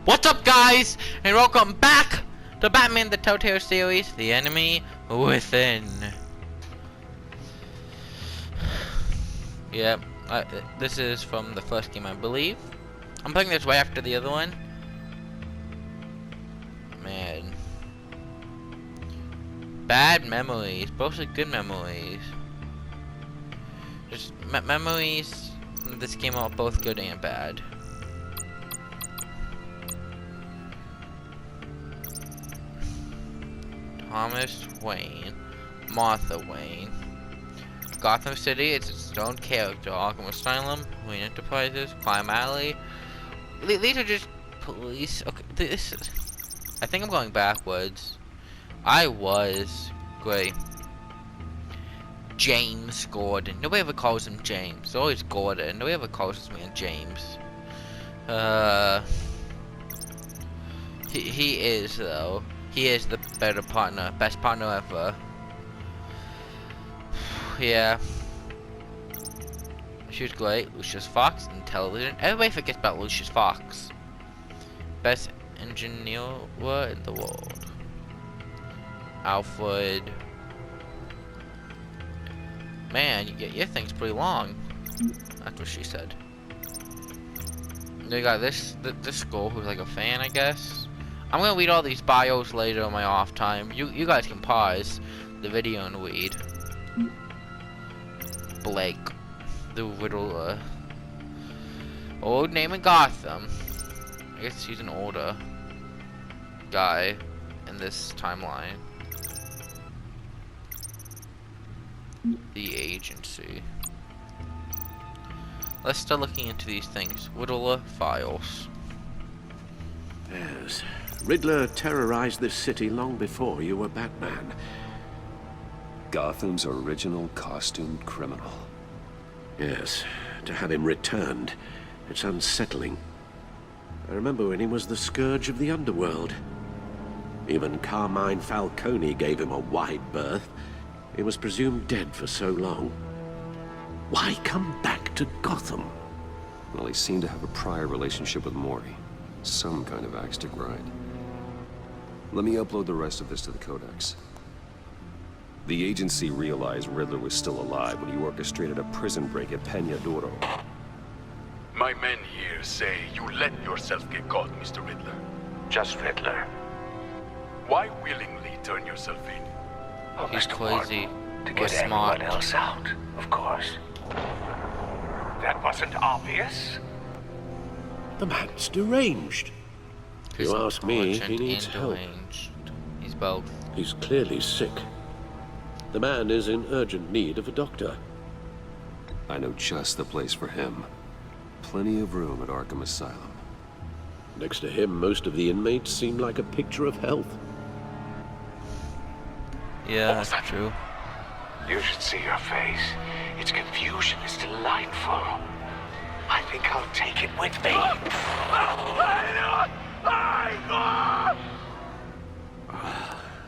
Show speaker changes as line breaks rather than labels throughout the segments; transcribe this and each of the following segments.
What's up, guys, and welcome back to Batman the Telltale series, The Enemy Within. Yep, this is from the first game, I believe. I'm playing this right after the other one. Man. Bad memories, mostly good memories. Just memories of this game are both good and bad. Thomas Wayne, Martha Wayne. Gotham City, it's its own character. Arkham Asylum, Wayne Enterprises, Crime Alley. These are just police. Okay, this is. I think I'm going backwards. I was great. James Gordon. Nobody ever calls him James. It's always Gordon. Nobody ever calls this man James. He is though. He is the better partner, best partner ever. Yeah. She was great. Lucius Fox, intelligent. Everybody forgets about Lucius Fox. Best engineer in the world. Alfred. Man, your thing's pretty long. That's what she said. They got this girl who's like a fan, I guess. I'm gonna read all these bios later on my off time. You guys can pause the video and read. Blake, the Riddler. Old name in Gotham. I guess he's an older guy in this timeline. The agency. Let's start looking into these things. Riddler files.
Yes. Riddler terrorized this city long before you were Batman.
Gotham's original costumed criminal.
Yes, to have him returned, it's unsettling. I remember when he was the scourge of the underworld. Even Carmine Falcone gave him a wide berth. He was presumed dead for so long. Why come back to Gotham?
Well, he seemed to have a prior relationship with Mori. Some kind of axe to grind. Let me upload the rest of this to the Codex. The agency realized Riddler was still alive when he orchestrated a prison break at Peña Duro.
My men here say you let yourself get caught, Mr. Riddler.
Just Riddler.
Why willingly turn yourself in?
Oh,
He's
Mr.
crazy.
Ward, to
Or
get
smart.
everyone else out, of course. That wasn't obvious.
The man's deranged. If you ask me, he needs help.
Deranged. He's both.
He's clearly sick. The man is in urgent need of a doctor.
I know just the place for him. Plenty of room at Arkham Asylum.
Next to him, most of the inmates seem like a picture of health.
Yeah,
What was
that's
that?
true.
You should see your face. Its confusion is delightful. I think I'll take it with me.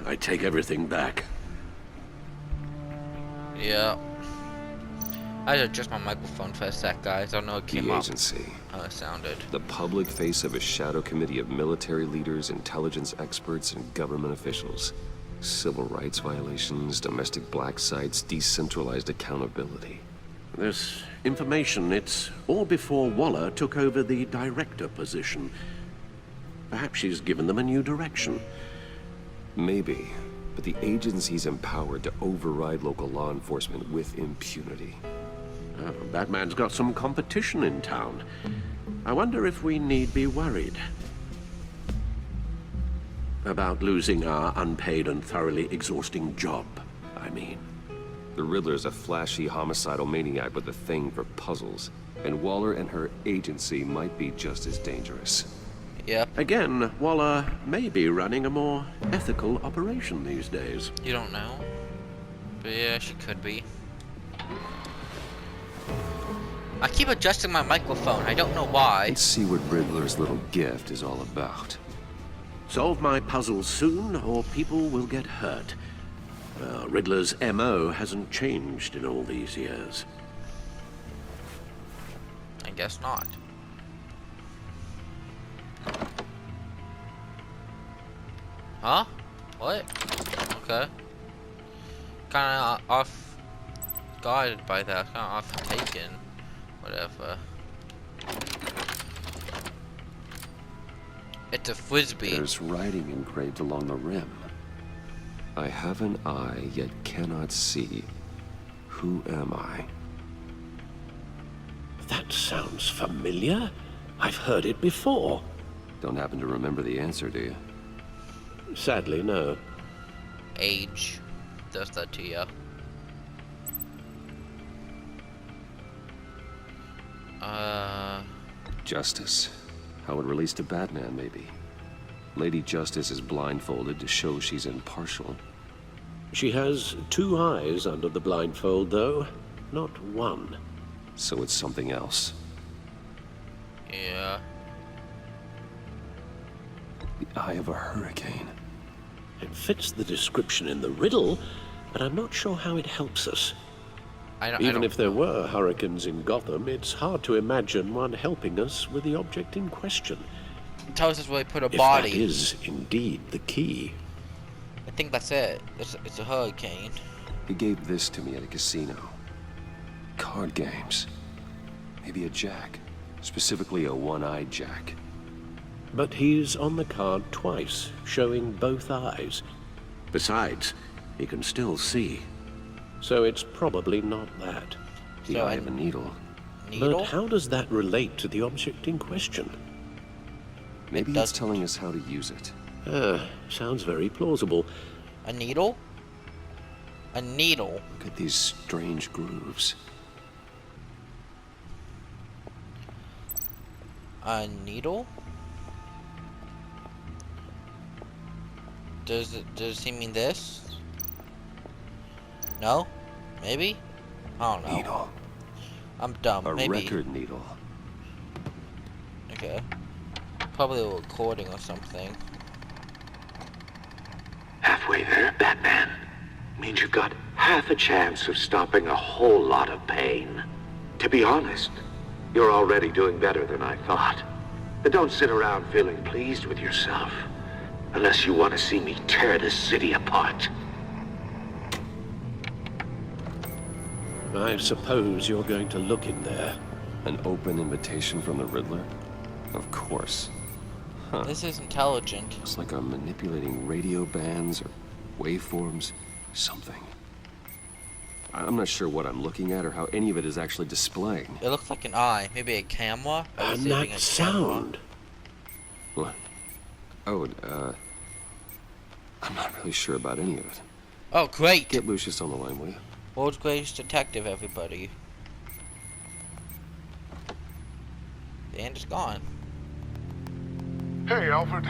I take everything back.
Yeah. I had to adjust my microphone for a sec, guys. I don't know what came
The
up.
agency.
How it sounded.
The public face of a shadow committee of military leaders, intelligence experts, and government officials. Civil rights violations, domestic black sites, decentralized accountability.
This information, it's all before Waller took over the director position. Perhaps she's given them a new direction.
Maybe, but the agency's empowered to override local law enforcement with impunity.
Batman's got some competition in town. I wonder if we need be worried about losing our unpaid and thoroughly exhausting job, I mean.
The Riddler's a flashy homicidal maniac with a thing for puzzles, and Waller and her agency might be just as dangerous.
Yep.
Again, Waller may be running a more ethical operation these days.
You don't know. But yeah, she could be. I keep adjusting my microphone. I don't know why.
Let's see what Riddler's little gift is all about.
Solve my puzzles soon, or people will get hurt. Riddler's MO hasn't changed in all these years.
I guess not. Huh? What? Okay. Kinda off guarded by that. Kinda off taken. Whatever. It's a frisbee.
There's writing engraved along the rim. I have an eye, yet cannot see. Who am I?
That sounds familiar. I've heard it before.
Don't happen to remember the answer, do you?
Sadly, no.
Age does that to you.
Justice. How it relates to Batman, maybe. Lady Justice is blindfolded to show she's impartial.
She has 2 eyes under the blindfold, though. Not one.
So it's something else.
Yeah.
The eye of a hurricane.
It fits the description in the riddle, but I'm not sure how it helps us. Even if there were hurricanes in Gotham, it's hard to imagine one helping us with the object in question.
It tells us where they put a
If
body.
that is indeed the key.
I think that's it. It's a hurricane.
He gave this to me at a casino. Card games. Maybe a jack. Specifically a one-eyed jack.
But he's on the card twice, showing both eyes. Besides, he can still see. So it's probably not that.
The
So
eye of a needle.
Needle?
But how does that relate to the object in question?
Maybe
does-
it's telling us how to use it.
Sounds very plausible.
A needle? A needle.
Look at these strange grooves.
A needle? Does he mean this? No? Maybe? I don't know.
Needle.
I'm dumb.
A
Maybe.
record needle.
Okay. Probably a recording or something.
Halfway there, Batman. Means you've got half a chance of stopping a whole lot of pain. To be honest, you're already doing better than I thought. But don't sit around feeling pleased with yourself. Unless you want to see me tear this city apart.
I suppose you're going to look in there.
An open invitation from the Riddler? Of course. Huh.
This is intelligent.
It's like I'm manipulating radio bands or waveforms. Something. I'm not sure what I'm looking at or how any of it is actually displaying.
It looks like an eye. Maybe a camera? Are you
And
saving
that
a camera?
sound.
What? Oh, I'm not really sure about any of it.
Oh, great!
Get Lucius on the line, will you?
World's greatest detective, everybody. And it's gone.
Hey, Alfred.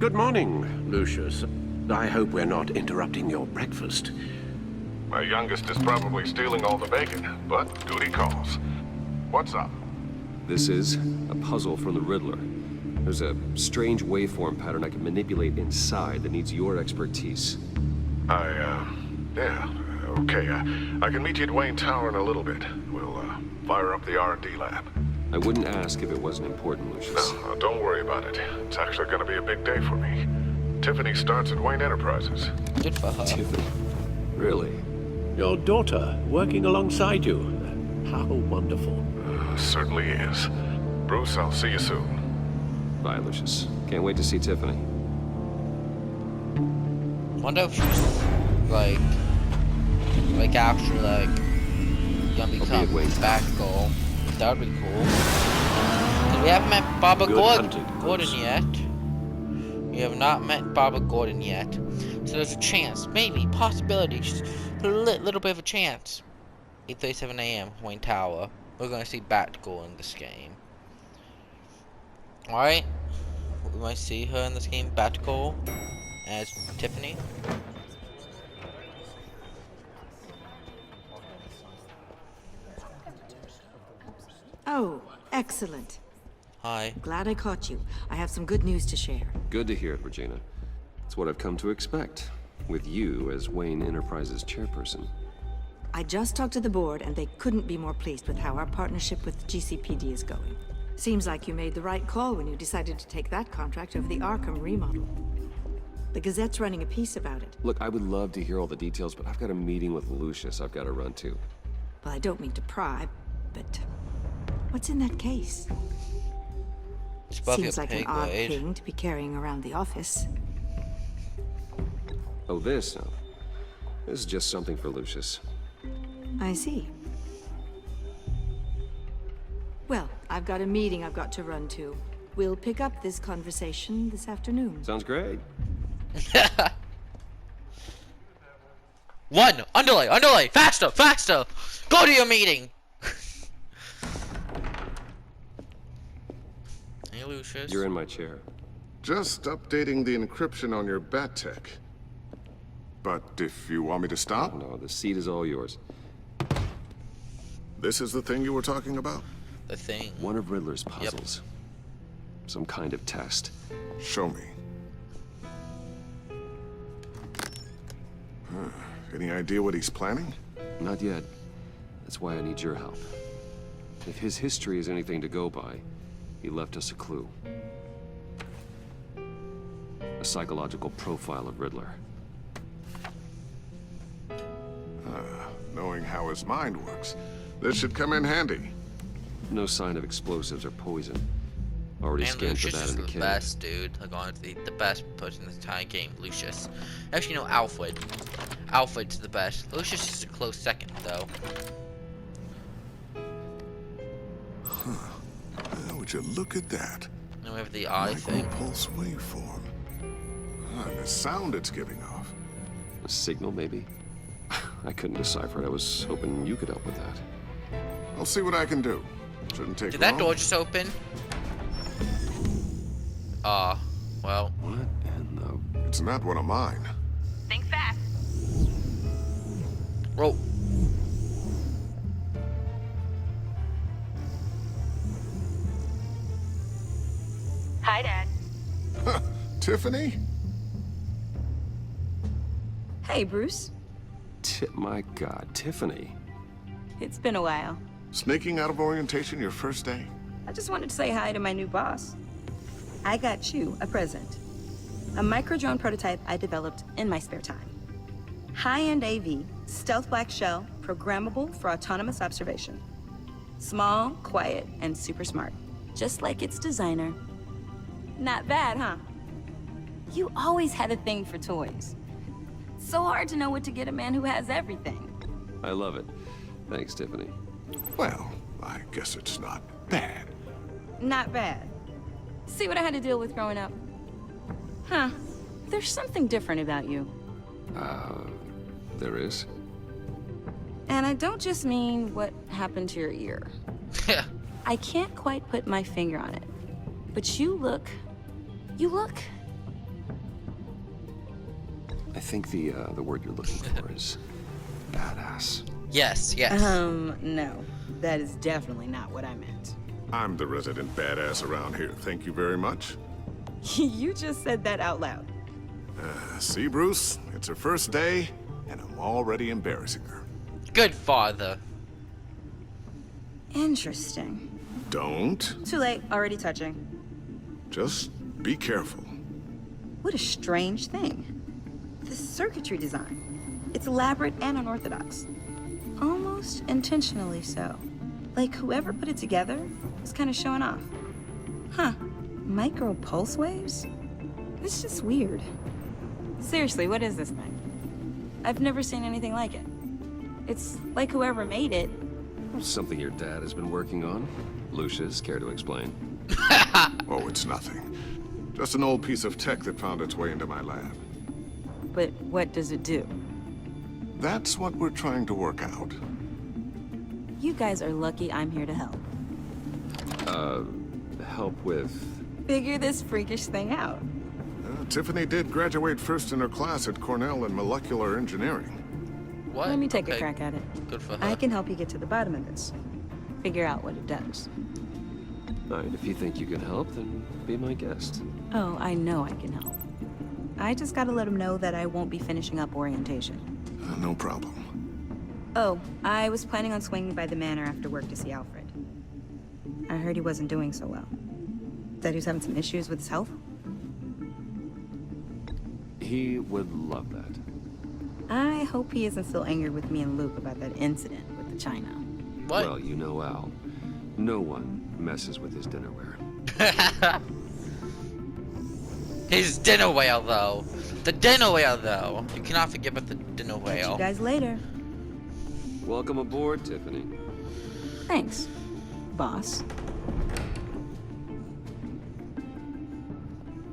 Good morning, Lucius. I hope we're not interrupting your breakfast.
My youngest is probably stealing all the bacon, but duty calls. What's up?
This is a puzzle from the Riddler. There's a strange waveform pattern I can manipulate inside that needs your expertise.
Yeah, okay. I can meet you at Wayne Tower in a little bit. We'll, fire up the R&D lab.
I wouldn't ask if it wasn't important, Lucius.
No, don't worry about it. It's actually gonna be a big day for me. Tiffany starts at Wayne Enterprises.
Good for her.
Tiffany. Really?
Your daughter working alongside you. How wonderful.
Certainly is. Bruce, I'll see you soon.
Bye, Lucius. Can't wait to see Tiffany.
Wonder if she's like actually like gonna become
Wayne Tower.
Batgirl. That would be cool. 'Cause we haven't met Barbara
Good hunting,
Gordon
Bruce.
yet. We have not met Barbara Gordon yet. So there's a chance, maybe, possibility, just a little bit of a chance. 8:37 a.m. Wayne Tower. We're gonna see Batgirl in this game. Alright? We might see her in this game, Batgirl, as Tiffany.
Oh, excellent.
Hi.
Glad I caught you. I have some good news to share.
Good to hear it, Regina. It's what I've come to expect, with you as Wayne Enterprises chairperson.
I just talked to the board, and they couldn't be more pleased with how our partnership with GCPD is going. Seems like you made the right call when you decided to take that contract over the Arkham remodel. The Gazette's running a piece about it.
Look, I would love to hear all the details, but I've got a meeting with Lucius I've got to run to.
Well, I don't mean to pry, but what's in that case?
It's above
Seems
your
like an
pay
odd
grade.
thing to be carrying around the office.
Oh, this? No. This is just something for Lucius.
I see. Well, I've got a meeting I've got to run to. We'll pick up this conversation this afternoon.
Sounds great.
One! Underlay! Faster! Go to your meeting! Hey, Lucius.
You're in my chair.
Just updating the encryption on your bat tech. But if you want me to stop,
No, the seat is all yours.
this is the thing you were talking about?
The thing.
One of Riddler's puzzles. Some kind of test.
Show me. Any idea what he's planning?
Not yet. That's why I need your help. If his history is anything to go by, he left us a clue. A psychological profile of Riddler.
Knowing how his mind works, this should come in handy.
No sign of explosives or poison. Already
And
scanned for
Lucius
that
is
in the
the
kit.
best, dude. Like, honestly, the best person in the entire game, Lucius. Actually, no, Alfred. Alfred's the best. Lucius is a close second, though.
Would you look at that?
And we have the eye thing.
Micropulse waveform. And the sound it's giving off.
A signal, maybe? I couldn't decipher it. I was hoping you could help with that.
I'll see what I can do. Shouldn't take
Did
long.
that door just open? Well.
What in the...
It's not one of mine.
Think fast.
Whoa.
Hi, Dad.
Tiffany?
Hey, Bruce.
My God, Tiffany.
It's been a while.
Sneaking out of orientation your first day?
I just wanted to say hi to my new boss. I got you a present. A micro-drone prototype I developed in my spare time. High-end AV, stealth black shell, programmable for autonomous observation. Small, quiet, and super smart. Just like its designer. Not bad, huh? You always had a thing for toys. So hard to know what to get a man who has everything.
I love it. Thanks, Tiffany.
Well, I guess it's not bad.
Not bad. See what I had to deal with growing up? Huh. There's something different about you.
There is?
And I don't just mean what happened to your ear. I can't quite put my finger on it. But you look...
I think the word you're looking for is badass.
Yes.
No. That is definitely not what I meant.
I'm the resident badass around here. Thank you very much.
You just said that out loud.
See, Bruce? It's her first day, and I'm already embarrassing her.
Good father.
Interesting.
Don't.
Too late, already touching.
Just be careful.
What a strange thing. The circuitry design. It's elaborate and unorthodox. Almost intentionally so. Like whoever put it together was kind of showing off. Huh. Micro pulse waves? It's just weird. Seriously, what is this thing? I've never seen anything like it. It's like whoever made it.
Something your dad has been working on. Lucius, care to explain?
Oh, it's nothing. Just an old piece of tech that found its way into my lab.
But what does it do?
That's what we're trying to work out.
You guys are lucky I'm here to help.
Help with...
Figure this freakish thing out.
Tiffany did graduate first in her class at Cornell in molecular engineering.
What?
Let me take a
Okay,
crack at it.
Good for her.
I can help you get to the bottom of this. Figure out what it does.
All right, if you think you can help, then be my guest.
Oh, I know I can help. I just gotta let him know that I won't be finishing up orientation.
No problem.
Oh, I was planning on swinging by the manor after work to see Alfred. I heard he wasn't doing so well. That he was having some issues with his health.
He would love that.
I hope he isn't still angry with me and Luke about that incident with the China.
What?
Well, you know Al. No one messes with his dinnerware.
His dinner whale, though. The dinner whale, though. You cannot forget about the dinner
See
whale.
you guys later.
Welcome aboard, Tiffany.
Thanks, boss.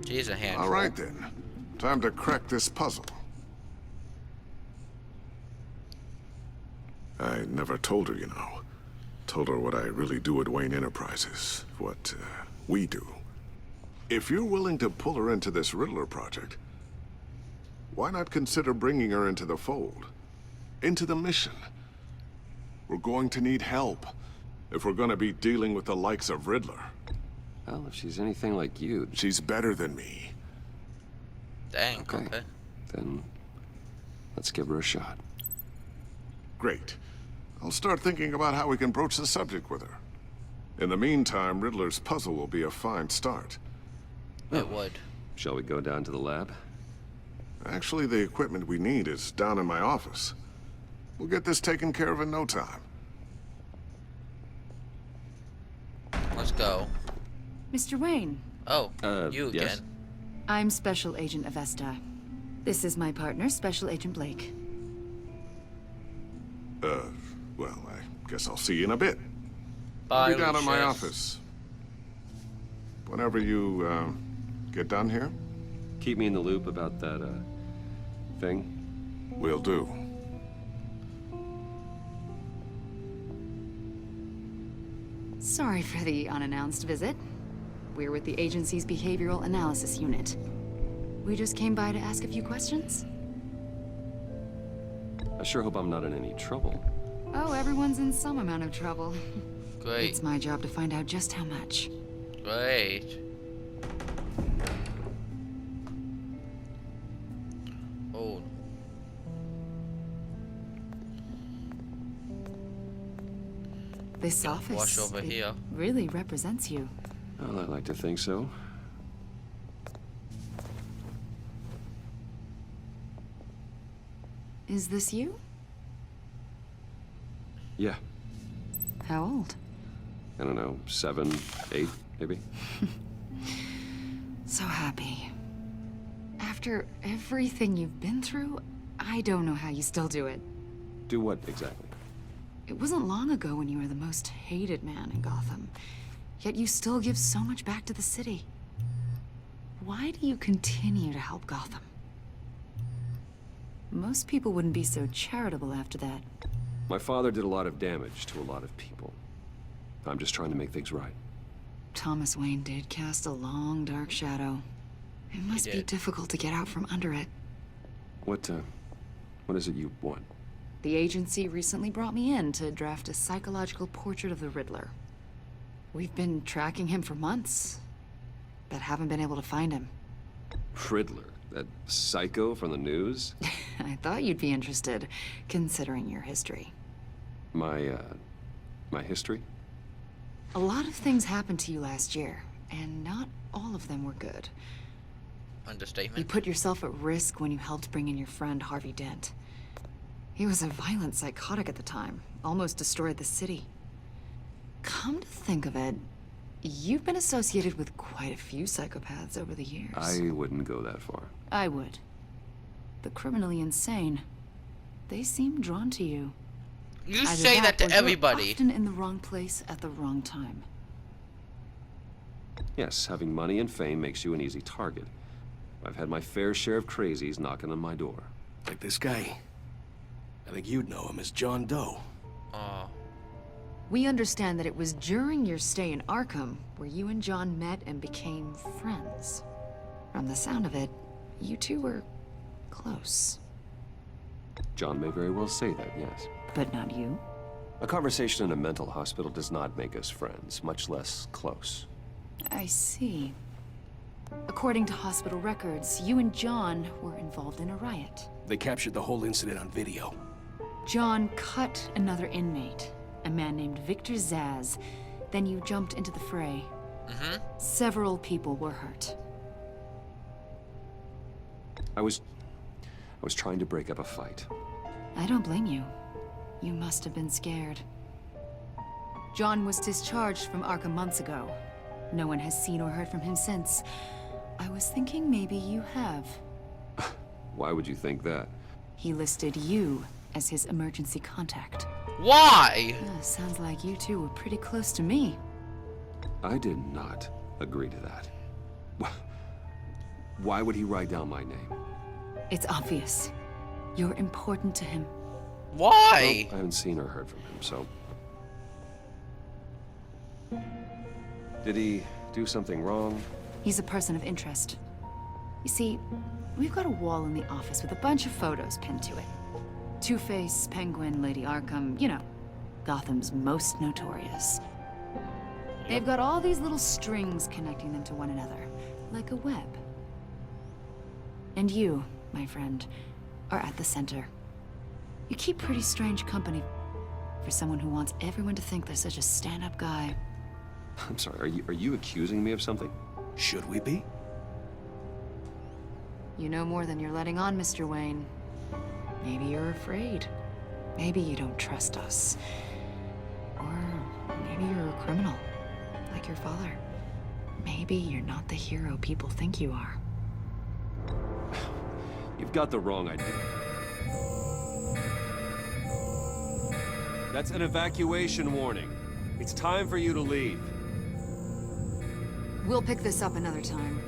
She's a handful.
All right, then. Time to crack this puzzle. I never told her, you know. Told her what I really do at Wayne Enterprises. What, we do. If you're willing to pull her into this Riddler project, why not consider bringing her into the fold? Into the mission? We're going to need help if we're going to be dealing with the likes of Riddler.
Well, if she's anything like you...
She's better than me.
Dang, okay.
Then let's give her a shot.
Great. I'll start thinking about how we can broach the subject with her. In the meantime, Riddler's puzzle will be a fine start.
It would.
Shall we go down to the lab?
Actually, the equipment we need is down in my office. We'll get this taken care of in no time.
Let's go.
Mr. Wayne,
Oh, you again.
yes?
I'm Special Agent Avesta. This is my partner, Special Agent Blake.
Well, I guess I'll see you in a bit.
Bye,
I'll be down in my
Lucius.
office. Whenever you, get done here,
Keep me in the loop about that, thing.
we'll do.
Sorry for the unannounced visit. We're with the agency's Behavioral Analysis Unit. We just came by to ask a few questions.
I sure hope I'm not in any trouble.
Oh, everyone's in some amount of trouble.
Great.
It's my job to find out just how much.
Great. Oh.
This office
Wash over
it
here.
really represents you.
Well, I like to think so.
Is this you?
Yeah.
How old?
I don't know, 7, 8, maybe?
So happy. After everything you've been through, I don't know how you still do it.
Do what, exactly?
It wasn't long ago when you were the most hated man in Gotham. Yet you still give so much back to the city. Why do you continue to help Gotham? Most people wouldn't be so charitable after that.
My father did a lot of damage to a lot of people. I'm just trying to make things right.
Thomas Wayne did cast a long, dark shadow. It must be
did.
difficult to get out from under it.
What is it you want?
The agency recently brought me in to draft a psychological portrait of the Riddler. We've been tracking him for months, but haven't been able to find him.
Riddler? That psycho from the news?
I thought you'd be interested, considering your history.
My history?
A lot of things happened to you last year, and not all of them were good. You
Understatement.
put yourself at risk when you helped bring in your friend Harvey Dent. He was a violent psychotic at the time, almost destroyed the city. Come to think of it, you've been associated with quite a few psychopaths over the years.
I wouldn't go that far.
I would. The criminally insane. They seem drawn to you.
You
Either
say that
or
to
you're
everybody.
often in the wrong place at the wrong time.
Yes, having money and fame makes you an easy target. I've had my fair share of crazies knocking on my door.
Like this guy. I think you'd know him as John Doe.
Oh.
We understand that it was during your stay in Arkham where you and John met and became friends. From the sound of it, you two were close.
John may very well say that, yes.
But not you?
A conversation in a mental hospital does not make us friends, much less close.
I see. According to hospital records, you and John were involved in a riot.
They captured the whole incident on video.
John cut another inmate, a man named Victor Zsasz. Then you jumped into the fray.
Mm-hmm.
Several people were hurt.
I was trying to break up a fight.
I don't blame you. You must have been scared. John was discharged from Arkham months ago. No one has seen or heard from him since. I was thinking maybe you have.
Why would you think that?
He listed you as his emergency contact.
Why?
Sounds like you two were pretty close to me.
I did not agree to that. Why would he write down my name?
It's obvious. You're important to him.
Why?
Well, I haven't seen or heard from him, so... Did he do something wrong?
He's a person of interest. You see, we've got a wall in the office with a bunch of photos pinned to it. Two-Face, Penguin, Lady Arkham, you know, Gotham's most notorious. They've got all these little strings connecting them to one another, like a web. And you, my friend, are at the center. You keep pretty strange company for someone who wants everyone to think they're such a stand-up guy.
I'm sorry, are you accusing me of something?
Should we be?
You know more than you're letting on, Mr. Wayne. Maybe you're afraid. Maybe you don't trust us. Or maybe you're a criminal, like your father. Maybe you're not the hero people think you are.
You've got the wrong idea. That's an evacuation warning. It's time for you to leave.
We'll pick this up another time.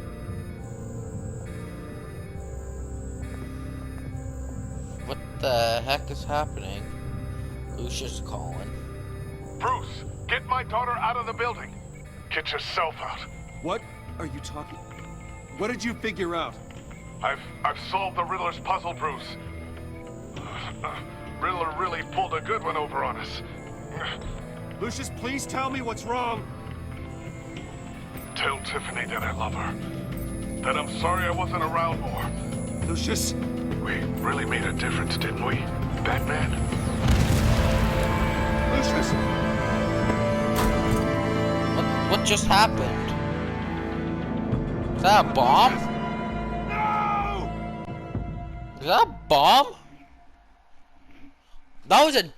What the heck is happening? Lucius calling.
Bruce, get my daughter out of the building. Get yourself out.
What are you talking? What did you figure out?
I've solved the Riddler's puzzle, Bruce. Riddler really pulled a good one over on us.
Lucius, please tell me what's wrong.
Tell Tiffany that I love her. That I'm sorry I wasn't around more.
Lucius!
We really made a difference, didn't we, Batman?
Lucius!
What just happened? Is that a bomb?
No!
Is that a bomb? That was a...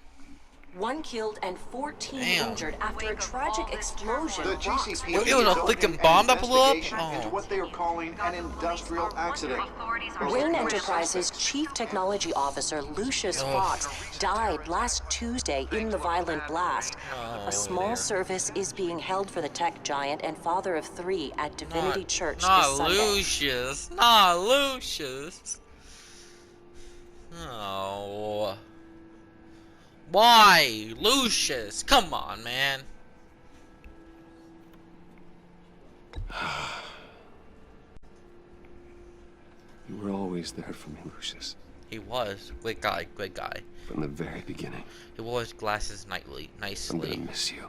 1 killed and 14
Damn.
injured after a tragic explosion.
The GCPD
It was a freaking bomb that blew up?
into what they are calling an industrial accident.
Wayne Enterprises Chief Technology Officer Lucius Fox died last Tuesday in the violent blast. A small service is being held for the tech giant and father of 3 at Divinity Church this Sunday.
Lucius. Not Lucius. Oh. Why? Lucius, come on, man.
You were always there for me, Lucius.
He was. Great guy, great guy.
From the very beginning.
He wore his glasses nicely.
I'm gonna miss you.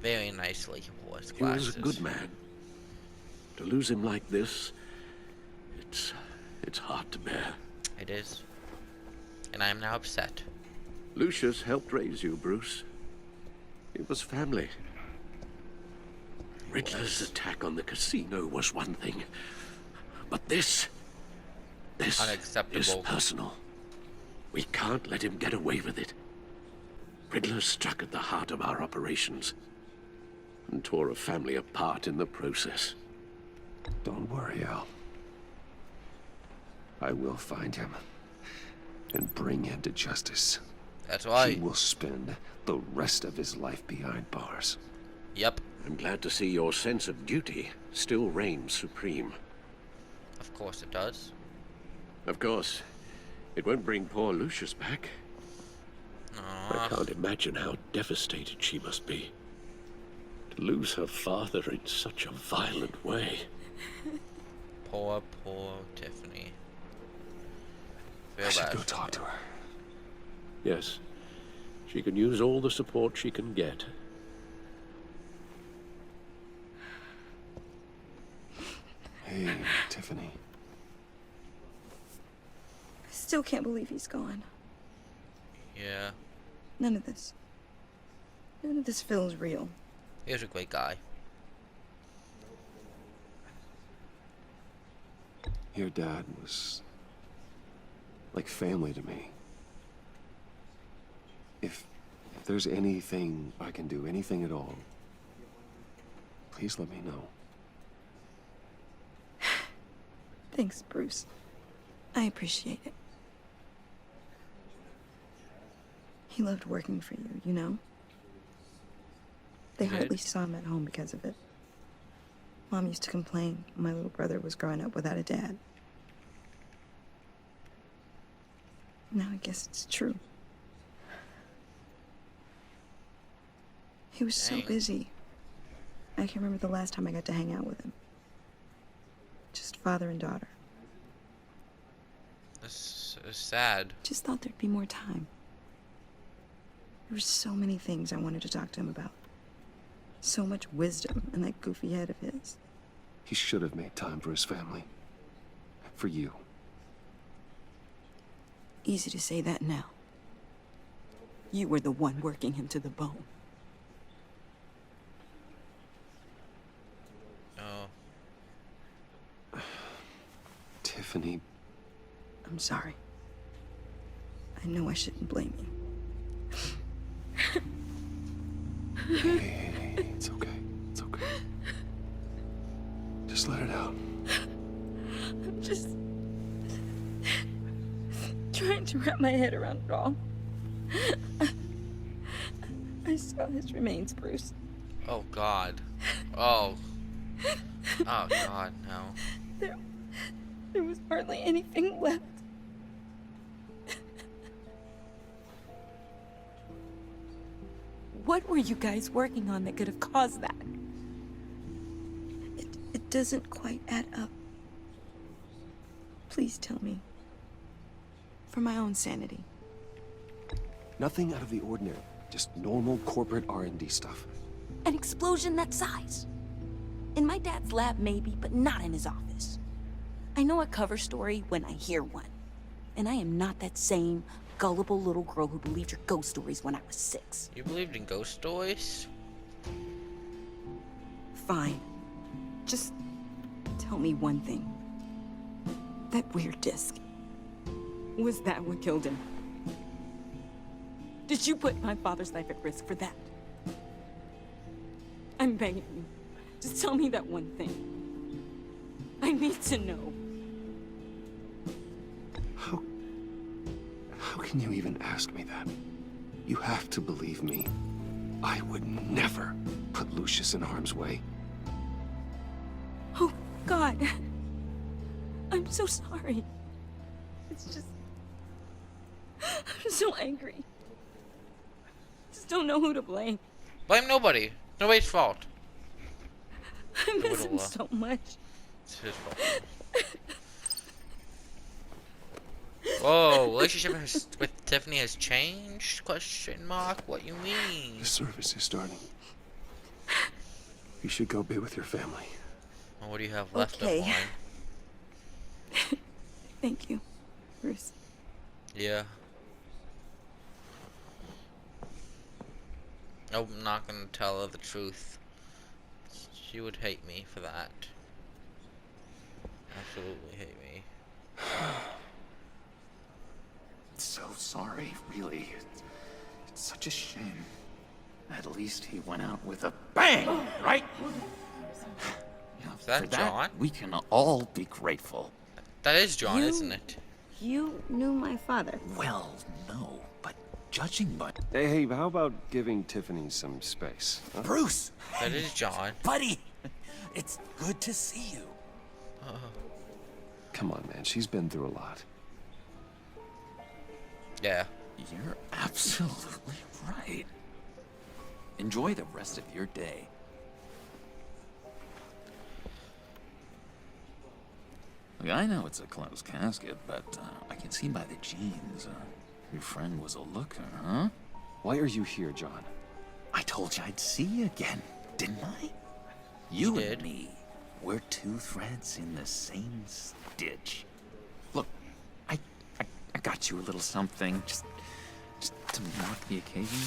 Very nicely, he wore his
He
glasses.
was a good man. To lose him like this, it's hard to bear.
It is. And I am now upset.
Lucius helped raise you, Bruce. It was family. Riddler's attack on the casino was one thing. But this
Unacceptable.
is personal. We can't let him get away with it. Riddler struck at the heart of our operations and tore a family apart in the process.
Don't worry, Al. I will find him and bring him to justice.
That's right.
He will spend the rest of his life behind bars.
Yep.
I'm glad to see your sense of duty still reigns supreme.
Of course it does.
Of course, it won't bring poor Lucius back. I can't imagine how devastated she must be. To lose her father in such a violent way.
Poor Tiffany.
I should go talk to her.
Yes, she can use all the support she can get.
Hey, Tiffany.
I still can't believe he's gone.
Yeah.
None of this feels real.
He was a great guy.
Your dad was like family to me. If there's anything I can do, anything at all, please let me know.
Thanks, Bruce. I appreciate it. He loved working for you, you know? They hardly saw him at home because of it. Mom used to complain my little brother was growing up without a dad. Now I guess it's true. He was so busy. I can remember the last time I got to hang out with him. Just father and daughter.
It's sad.
Just thought there'd be more time. There were so many things I wanted to talk to him about. So much wisdom in that goofy head of his.
He should have made time for his family. For you.
Easy to say that now. You were the one working him to the bone.
Oh.
Tiffany.
I'm sorry. I know I shouldn't blame you.
Hey, it's okay. It's okay. Just let it out.
I'm just trying to wrap my head around it all. I saw his remains, Bruce.
Oh God. Oh. Oh God, no.
There was hardly anything left. What were you guys working on that could have caused that? It doesn't quite add up. Please tell me. For my own sanity.
Nothing out of the ordinary. Just normal corporate R&D stuff.
An explosion that size. In my dad's lab, maybe, but not in his office. I know a cover story when I hear one. And I am not that same gullible little girl who believed your ghost stories when I was 6.
You believed in ghost stories?
Fine. Just tell me one thing. That weird disc. Was that what killed him? Did you put my father's life at risk for that? I'm begging you. Just tell me that one thing. I need to know.
How can you even ask me that? You have to believe me. I would never put Lucius in harm's way.
Oh, God. I'm so sorry. It's just... I'm so angry. Just don't know who to blame.
Blame nobody. Nobody's fault.
I miss him so much.
It's his fault. Whoa, relationship with Tiffany has changed? Question mark. What you mean?
The service is starting. You should go be with your family.
Well, what do you have left
Okay.
of wine?
Thank you, Bruce.
Yeah. I'm not gonna tell her the truth. She would hate me for that. Absolutely hate me.
So sorry, really. It's such a shame. At least he went out with a bang, right?
Is that
For
John?
we can all be grateful.
That is John, isn't it?
You knew my father.
Well, no, but judging by...
Hey, how about giving Tiffany some space? Huh?
Bruce!
That is John.
Buddy! It's good to see you.
Come on, man. She's been through a lot.
Yeah.
You're absolutely right. Enjoy the rest of your day. Look, I know it's a closed casket, but I can see by the jeans. Your friend was a looker, huh?
Why are you here, John?
I told you I'd see you again, didn't I? You and me, we're two threads in the same stitch. Look, I got you a little something, just to mark the occasion.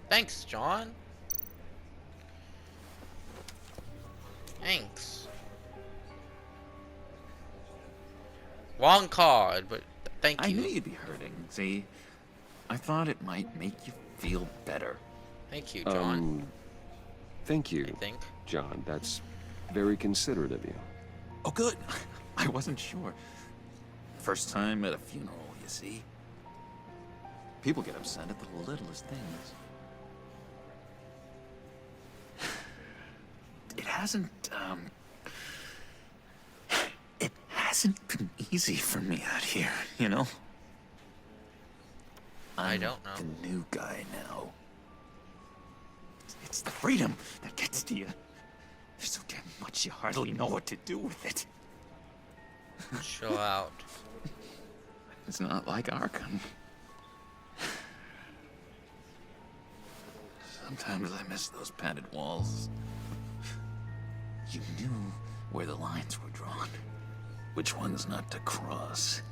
Thanks, John. Thanks. Wrong card, but thank
I
you.
knew you'd be hurting, see? I thought it might make you feel better.
Thank you, John.
Thank you,
I think.
John. That's very considerate of you.
Oh, good. I wasn't sure. First time at a funeral, you see? People get upset at the littlest things. It hasn't been easy for me out here, you know?
I don't know.
The new guy now. It's the freedom that gets to you. There's so damn much you hardly know what to do with it.
Chill out.
It's not like Arkham. Sometimes I miss those padded walls. You knew where the lines were drawn. Which ones not to cross.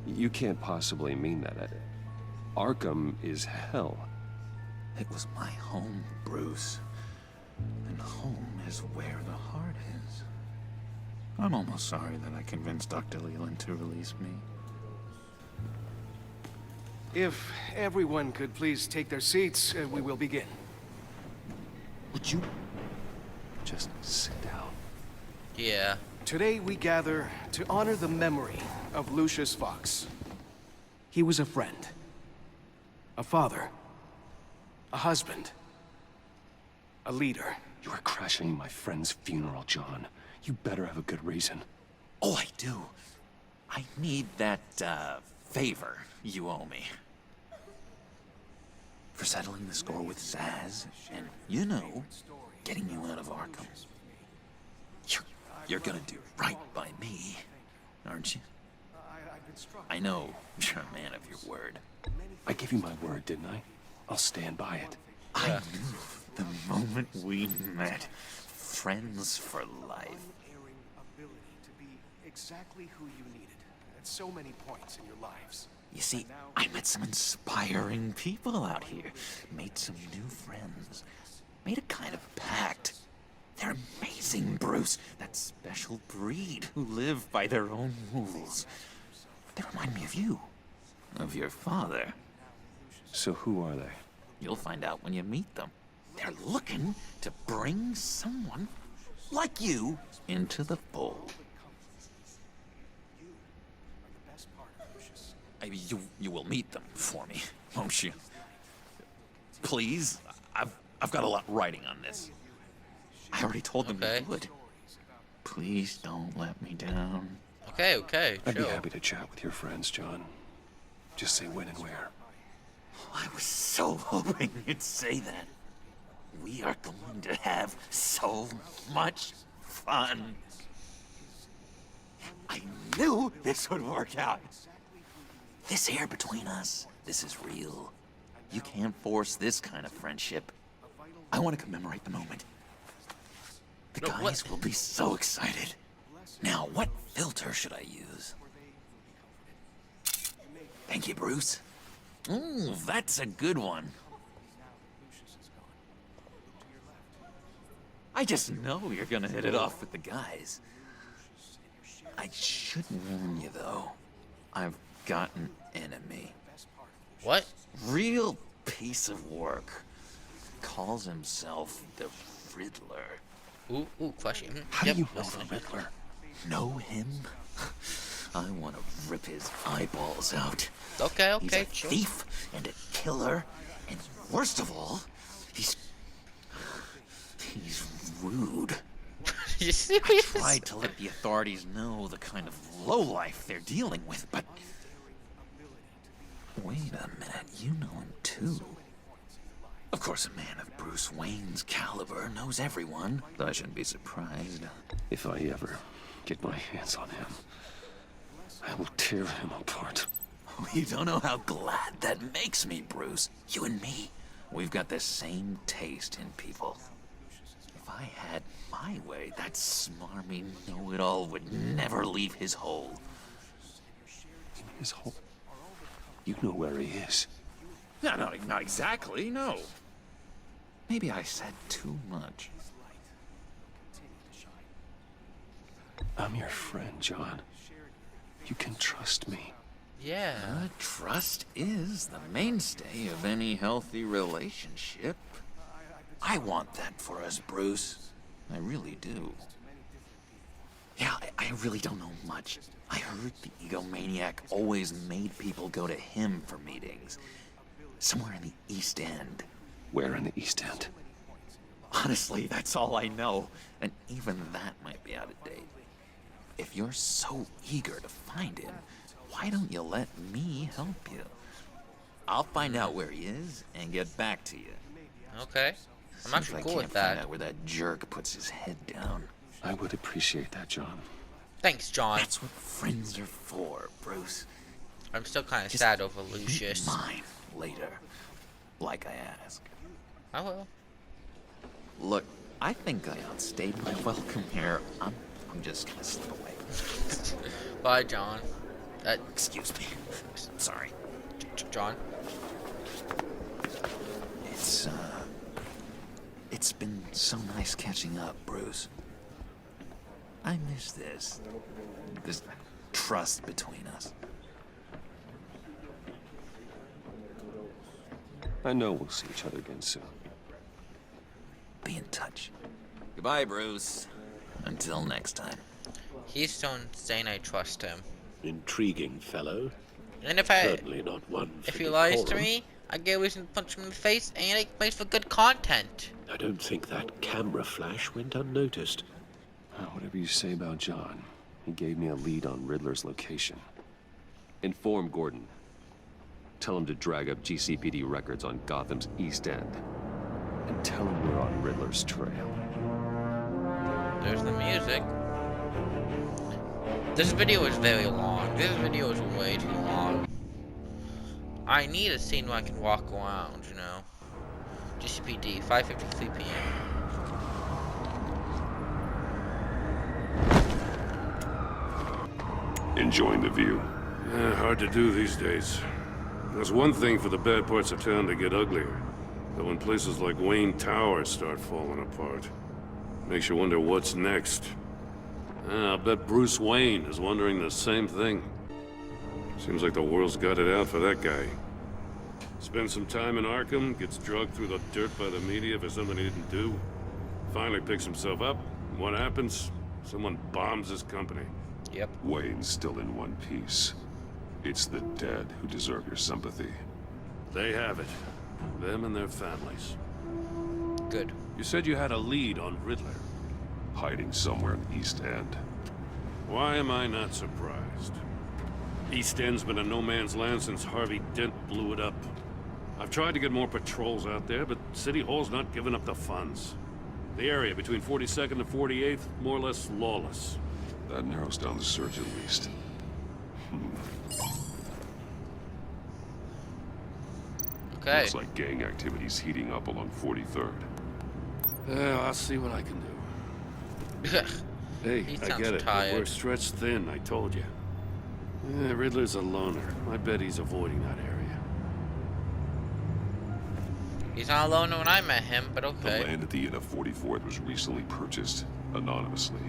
You can't possibly mean that. Arkham is hell.
It was my home, Bruce. And home is where the heart is. I'm almost sorry that I convinced Dr. Leland to release me.
If everyone could please take their seats, we will begin.
Would you just sit down?
Yeah.
Today we gather to honor the memory of Lucius Fox. He was a friend, a father, a husband, a leader.
You are crashing my friend's funeral, John. You better have a good reason.
Oh, I do. I need that, favor you owe me. For settling the score with Zsasz, and, you know, getting you out of Arkham. You're gonna do right by me, aren't you? I know you're a man of your word.
I gave you my word, didn't I? I'll stand by it.
I knew the moment we met. Friends for life.
Ability to be exactly who you needed at so many points in your lives.
You see, I met some inspiring people out here. Made some new friends. Made a kind of pact. They're amazing, Bruce. That special breed who live by their own rules. They remind me of you. Of your father.
So who are they?
You'll find out when you meet them. They're looking to bring someone like you into the fold. You will meet them for me, won't you? Please, I've got a lot writing on this. I already told them you would. Please don't let me down.
Okay,
I'd be happy to chat with your friends, John. Just say when and where.
I was so hoping you'd say that. We are going to have so much fun. I knew this would work out. This air between us, this is real. You can't force this kind of friendship. I want to commemorate the moment. The guys will be so excited. Now, what filter should I use? Thank you, Bruce. Ooh, that's a good one. I just know you're gonna hit it off with the guys. I should warn you, though. I've got an enemy.
What?
Real piece of work. Calls himself the Riddler.
Ooh, question.
How do you know the Riddler?
Know him? I want to rip his eyeballs out.
Okay,
He's a
sure.
thief and a killer, and worst of all, he's rude.
You serious?
I tried to let the authorities know the kind of lowlife they're dealing with, but wait a minute, you know him too. Of course, a man of Bruce Wayne's caliber knows everyone, so I shouldn't be surprised.
If I ever get my hands on him, I will tear him apart.
You don't know how glad that makes me, Bruce. You and me, we've got the same taste in people. If I had my way, that smarmy know-it-all would never leave his hole.
His hole? You know where he is.
No, not exactly, no. Maybe I said too much.
I'm your friend, John. You can trust me.
Yeah.
Trust is the mainstay of any healthy relationship. I want that for us, Bruce. I really do. Yeah, I really don't know much. I heard the egomaniac always made people go to him for meetings. Somewhere in the East End.
Where in the East End?
Honestly, that's all I know. And even that might be out of date. If you're so eager to find him, why don't you let me help you? I'll find out where he is and get back to you.
Okay. I'm actually cool with
Find
that.
out where that jerk puts his head down.
I would appreciate that, John.
Thanks, John.
That's what friends are for, Bruce.
I'm still kind of sad over Lucius.
Keep mine later, like I asked.
I will.
Look, I think I outstayed my welcome here. I'm just gonna slip away.
Bye, John.
Excuse me. Sorry.
John?
It's been so nice catching up, Bruce. I miss this trust between us.
I know we'll see each other again soon.
Be in touch. Goodbye, Bruce. Until next time.
He's still saying I trust him.
Intriguing fellow.
And if
Certainly not one for
if he lies to
decorum.
me, I get a reason to punch him in the face and it makes for good content.
I don't think that camera flash went unnoticed.
Whatever you say about John, he gave me a lead on Riddler's location. Inform Gordon. Tell him to drag up GCPD records on Gotham's East End. And tell him we're on Riddler's trail.
There's the music. This video is very long. This video is way too long. I need a scene where I can walk around, you know. GCPD, 5:53 p.m.
Enjoying the view?
Yeah, hard to do these days. There's one thing for the bad parts of town to get uglier. But when places like Wayne Tower start falling apart, makes you wonder what's next. I'll bet Bruce Wayne is wondering the same thing. Seems like the world's got it out for that guy. Spends some time in Arkham, gets drugged through the dirt by the media for something he didn't do. Finally picks himself up, and what happens? Someone bombs his company.
Yep.
Wayne's still in one piece. It's the dead who deserve your sympathy.
They have it. Them and their families.
Good.
You said you had a lead on Riddler.
Hiding somewhere in the East End.
Why am I not surprised? East End's been a no-man's land since Harvey Dent blew it up. I've tried to get more patrols out there, but City Hall's not giving up the funds. The area between 42nd and 48th, more or less lawless.
That narrows down the search at least.
Okay.
Looks like gang activity's heating up along 43rd.
Yeah, I'll see what I can do. Hey,
He
I
sounds
get it.
tired.
We're stretched thin, I told you. Yeah, Riddler's a loner. I bet he's avoiding that area.
He's not alone when I met him, but
The
okay.
land at the end of 44th was recently purchased anonymously.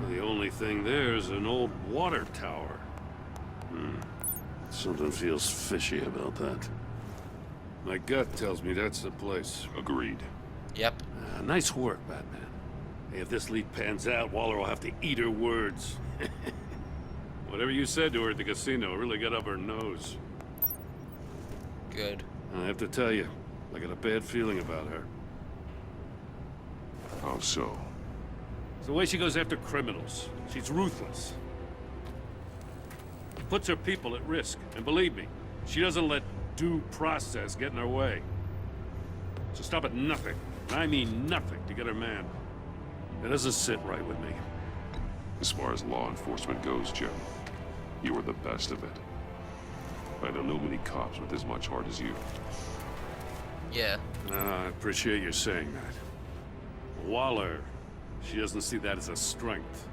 The only thing there is an old water tower. Something feels fishy about that. My gut tells me that's the place.
Agreed.
Yep.
Nice work, Batman. Hey, if this lead pans out, Waller will have to eat her words. Whatever you said to her at the casino really got up her nose.
Good.
I have to tell you, I got a bad feeling about her.
How so?
It's the way she goes after criminals. She's ruthless. Puts her people at risk. And believe me, she doesn't let due process get in her way. She'll stop at nothing, and I mean nothing, to get her man. It doesn't sit right with me.
As far as law enforcement goes, Jim, you are the best of it. I don't know many cops with as much heart as you.
Yeah.
I appreciate you saying that. Waller, she doesn't see that as a strength.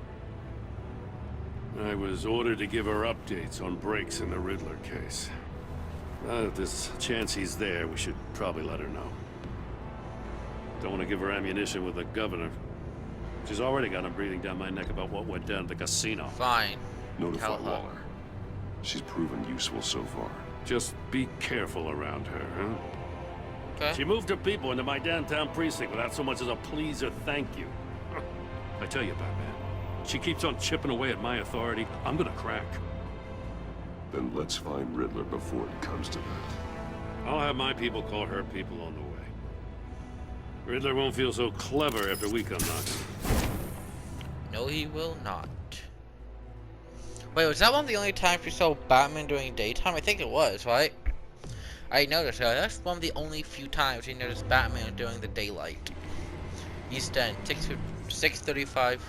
I was ordered to give her updates on breaks in the Riddler case. If there's a chance he's there, we should probably let her know. Don't want to give her ammunition with the governor. She's already got him breathing down my neck about what went down at the casino.
Fine.
Notify
Tell her.
Waller. She's proven useful so far.
Just be careful around her, huh?
Okay.
She moved her people into my downtown precinct without so much as a please or thank you. I tell you, Batman, she keeps on chipping away at my authority, I'm gonna crack.
Then let's find Riddler before it comes to that.
I'll have my people call her people on the way. Riddler won't feel so clever after we come knocking.
No, he will not. Wait, was that one of the only times we saw Batman during daytime? I think it was, right? I noticed that. That's one of the only few times we noticed Batman during the daylight. East End, 6:35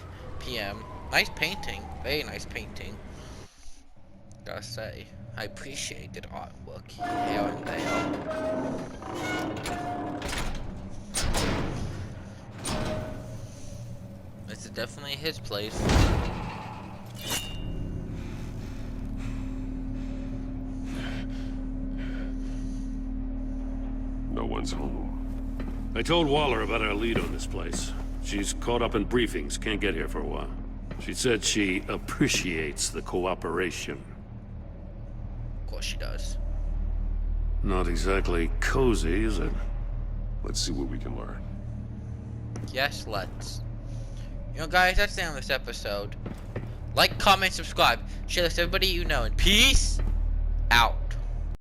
p.m. Nice painting. Very nice painting. Gotta say, I appreciate the artwork here and there. This is definitely his place.
No one's home.
I told Waller about our lead on this place. She's caught up in briefings, can't get here for a while. She said she appreciates the cooperation.
Of course she does.
Not exactly cozy, is it?
Let's see what we can learn.
Yes, let's. You know, guys, that's the end of this episode. Like, comment, subscribe. Share this with everybody you know. And peace out.